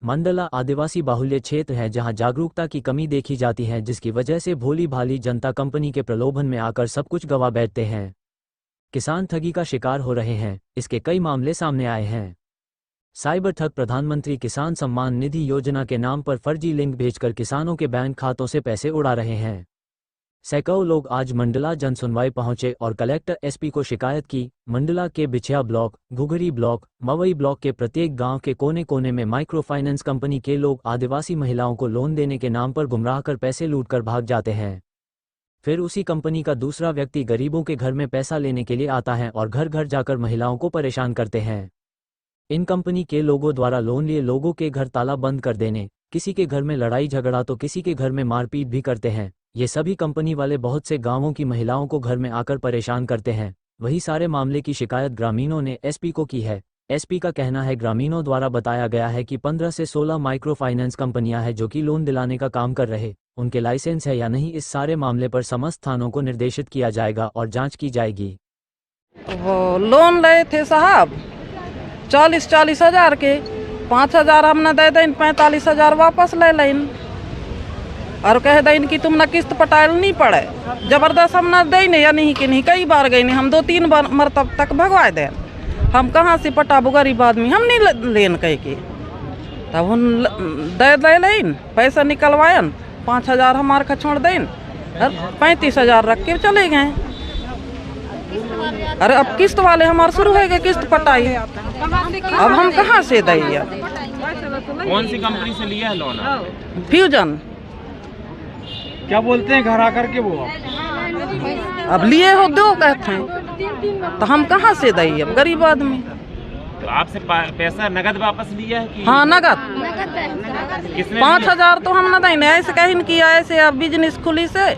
मंडला आदिवासी बाहुल्य क्षेत्र है जहां जागरूकता की कमी देखी जाती है, जिसकी वजह से भोली भाली जनता कंपनी के प्रलोभन में आकर सब कुछ गंवा बैठते हैं। किसान ठगी का शिकार हो रहे हैं। इसके कई मामले सामने आए हैं। साइबर ठग प्रधानमंत्री किसान सम्मान निधि योजना के नाम पर फर्जी लिंक भेजकर किसानों के बैंक खातों से पैसे उड़ा रहे हैं। सैकड़ों लोग आज मंडला जनसुनवाई पहुंचे और कलेक्टर एसपी को शिकायत की। मंडला के बिछिया ब्लॉक, घुघरी ब्लॉक, मवई ब्लॉक के प्रत्येक गांव के कोने कोने में माइक्रो फाइनेंस कंपनी के लोग आदिवासी महिलाओं को लोन देने के नाम पर गुमराह कर पैसे लूटकर भाग जाते हैं। फिर उसी कंपनी का दूसरा व्यक्ति गरीबों के घर में पैसा लेने के लिए आता है और घर घर जाकर महिलाओं को परेशान करते हैं। इन कंपनी के लोगों द्वारा लोन लिए लोगों के घर ताला बंद कर देने, किसी के घर में लड़ाई झगड़ा तो किसी के घर में मारपीट भी करते हैं। ये सभी कंपनी वाले बहुत से गांवों की महिलाओं को घर में आकर परेशान करते हैं। वही सारे मामले की शिकायत ग्रामीणों ने एसपी को की है। एसपी का कहना है ग्रामीणों द्वारा बताया गया है कि 15 से 16 माइक्रो फाइनेंस कंपनियां हैं जो कि लोन दिलाने का काम कर रहे। उनके लाइसेंस है या नहीं, इस सारे मामले पर समस्त थानों को निर्देशित किया जाएगा और जांच की जाएगी। वो लोन लिए थे साहब 40-40 हजार के, 5,000 हमने दे दें, 45,000 वापस ले लें और कह दें कि तुमने किस्त पटायल नहीं पड़े। जबरदस्त हमने देने या नहीं कि नहीं, कई बार गए नहीं, हम 2-3 बार मरतब तक भगवा दें। हम कहाँ से पटाबू गरीब आदमी, हम नहीं लेन कह के, तब हम दे लें पैसा निकलवायन, 5,000 हमारे का छोड़ दें और 35,000 रख के चले गए। अरे अब किस्त वाले हमारे शुरू है कि किस्त पटाई, अब हम कहाँ से दें? कौन सी कंपनी से लिया है लोन? फ्यूजन। क्या बोलते हैं घर आकर के वो? अब लिए हो दो कहते हैं, तो हम कहाँ से दें? अब गरीब आदमी। तो आपसे पैसा नगद वापस लिया है कि? हाँ नगद। 5,000 तो हम न दें, ऐसे कहीं किया, ऐसे अब बिजनेस खुली से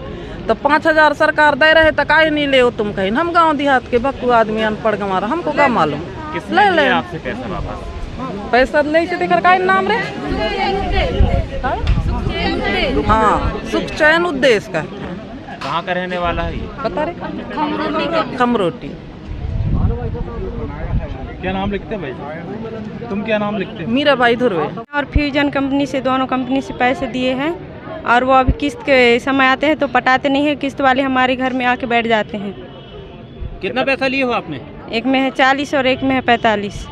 तो 5,000 सरकार दे रहे तो काहे नहीं ले तुम कहीं। हम गांव देहात के भक्कू आदमी अनपढ़ गंवारा, हमको क्या मालूम। किसने ले आपसे पैसा वापस? पैसा ले से देकर का नाम रे? हाँ, सुख चैन उद्देश्य का। कहाँ का रहने वाला है ये? पता रे? खमरोटी। क्या नाम लिखते हैं भाई? तुम क्या नाम लिखते हैं? मीरा बाई धुर्वे। और फ्यूजन कंपनी से, दोनों कंपनी से पैसे दिए हैं और वो अभी किस्त के समय आते हैं तो पटाते नहीं है। किस्त वाले हमारे घर में आके बैठ जाते हैं। कितना पैसा लिए हो आपने? एक में है 40 और एक में है 45।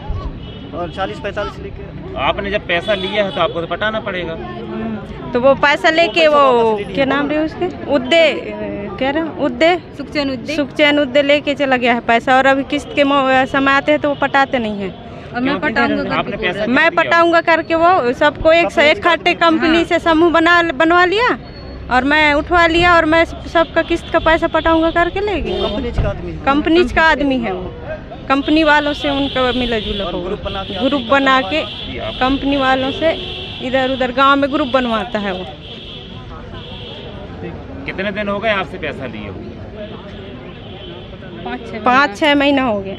और 40-45 लेके आपने जब पैसा लिया है तो आपको तो पटाना पड़ेगा। तो वो पैसा लेके वो क्या नाम रहे उसके, उद्दे कह रहे उद्दे, सुखचैन उद्दे लेके चला गया है पैसा। और अभी किस्त के समय आते हैं तो वो पटाते नहीं है। और मैं पटाऊंगा करके वो सबको एक खाते कंपनी से समूह बनवा लिया और मैं उठवा लिया और मैं सबका किस्त का पैसा पटाऊंगा करके ले गया। कंपनी का आदमी है वो। कंपनी वालों से उनका मिला जुला ग्रुप बना के कंपनी वालों से इधर उधर गांव में ग्रुप बनवाता है वो। कितने दिन हो गए आपसे पैसा लिए हुए? 5-6 महीना हो गया।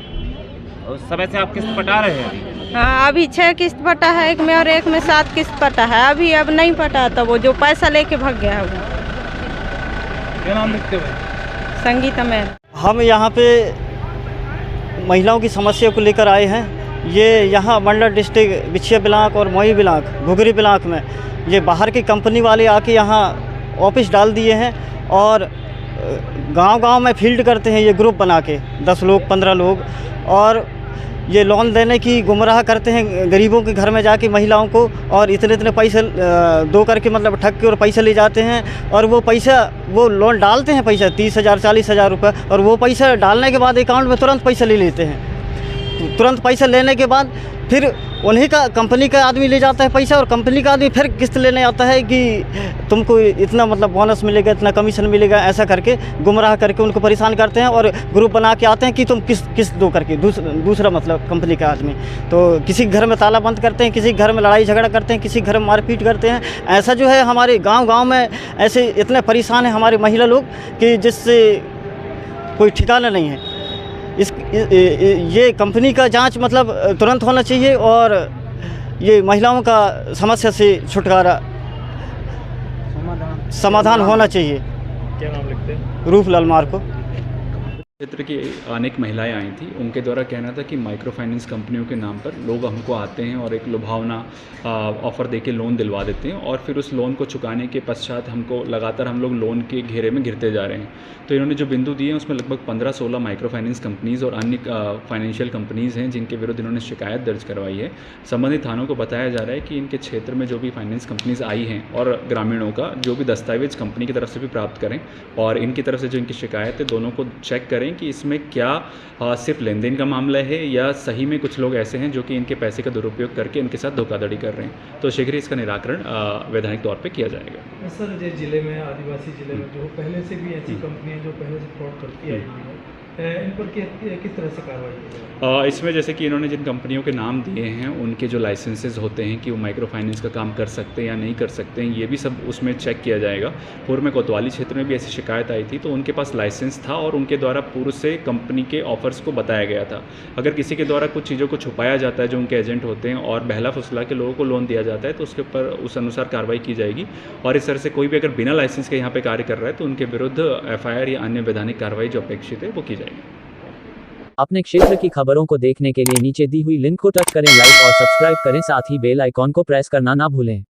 उस समय से आप किस्त पटा रहे हैं अभी? हाँ, अभी 6 किस्त पटा है एक में और एक में 7 किस्त पटा है। अभी अब नहीं पटा था, वो जो पैसा लेके भाग गया है वो। क्या नाम लिखते हैं? संगीता मैन। हम यहाँ पे महिलाओं की समस्या को लेकर आए हैं। ये यहाँ मंडला डिस्ट्रिक्ट बिछिया ब्लॉक और मवई ब्लॉक, घुघरी ब्लॉक में ये बाहर की कंपनी वाले आके यहाँ ऑफिस डाल दिए हैं और गांव-गांव में फील्ड करते हैं ये ग्रुप बना के 10 लोग 15 लोग, और ये लोन देने की गुमराह करते हैं गरीबों के घर में जाके महिलाओं को, और इतने पैसे दो करके मतलब ठग के और पैसे ले जाते हैं। और वो पैसा वो लोन डालते हैं, पैसा 30,000 40,000 रुपये, और वो पैसा डालने के बाद अकाउंट में तुरंत पैसा ले लेते हैं। तुरंत पैसा लेने के बाद फिर उन्हीं का कंपनी का आदमी ले जाता है पैसा, और कंपनी का आदमी फिर किस्त लेने आता है कि तुमको इतना मतलब बोनस मिलेगा, इतना कमीशन मिलेगा, ऐसा करके गुमराह करके उनको परेशान करते हैं और ग्रुप बना के आते हैं कि तुम किस्त दो करके। दूसरा मतलब कंपनी का आदमी तो किसी घर में ताला बंद करते हैं, किसी घर में लड़ाई झगड़ा करते हैं, किसी घर में मारपीट करते हैं। ऐसा जो है हमारे गाँव में ऐसे इतने परेशान हैं हमारी महिला लोग कि जिससे कोई ठिकाना नहीं है। ये कंपनी का जांच मतलब तुरंत होना चाहिए और ये महिलाओं का समस्या से छुटकारा समाधान होना चाहिए। क्या नाम लिखते हैं? रूपलाल मार्को। क्षेत्र की अनेक महिलाएं आई थी, उनके द्वारा कहना था कि माइक्रो फाइनेंस कंपनियों के नाम पर लोग हमको आते हैं और एक लुभावना ऑफ़र देके लोन दिलवा देते हैं और फिर उस लोन को चुकाने के पश्चात हमको लगातार हम लोग लोन के घेरे में घिरते जा रहे हैं। तो इन्होंने जो बिंदु दिए हैं उसमें लगभग 15-16 माइक्रो फाइनेंस कंपनीज़ और अन्य फाइनेंशियल कंपनीज़ हैं जिनके विरुद्ध इन्होंने शिकायत दर्ज करवाई है। संबंधित थानों को बताया जा रहा है कि इनके क्षेत्र में जो भी फाइनेंस कंपनीज़ आई हैं और ग्रामीणों का जो भी दस्तावेज कंपनी की तरफ से भी प्राप्त करें और इनकी तरफ से जो इनकी शिकायत है दोनों को चेक करें कि इसमें क्या सिर्फ लेन देन का मामला है या सही में कुछ लोग ऐसे हैं जो कि इनके पैसे का दुरुपयोग करके इनके साथ धोखाधड़ी कर रहे हैं। तो शीघ्र ही इसका निराकरण वैधानिक तौर पे किया जाएगा। सर, जिस जिले में आदिवासी जिले में जो पहले से भी ऐसी कंपनियां जो पहले से फ्रॉड करती आई हुई है, इन पर किस तरह से कार्रवाई की जाए? इसमें जैसे कि इन्होंने जिन कंपनियों के नाम दिए हैं उनके जो लाइसेंसेज होते हैं कि वो माइक्रो फाइनेंस का काम कर सकते हैं या नहीं कर सकते हैं, ये भी सब उसमें चेक किया जाएगा। पूर्व में कोतवाली क्षेत्र में भी ऐसी शिकायत आई थी तो उनके पास लाइसेंस था और उनके द्वारा पूर्व से कंपनी के ऑफर्स को बताया गया था। अगर किसी के द्वारा कुछ चीज़ों को छुपाया जाता है जो उनके एजेंट होते हैं और बहला फुसला के लोगों को लोन दिया जाता है तो उसके ऊपर उस अनुसार कार्रवाई की जाएगी। और इस तरह से कोई भी अगर बिना लाइसेंस के यहाँ पर कार्य कर रहा है तो उनके विरुद्ध FIR या अन्य वैधानिक कार्रवाई जो अपेक्षित है वो की जाएगी। अपने क्षेत्र की खबरों को देखने के लिए नीचे दी हुई लिंक को टच करें, लाइक और सब्सक्राइब करें, साथ ही बेल आइकॉन को प्रेस करना ना भूलें।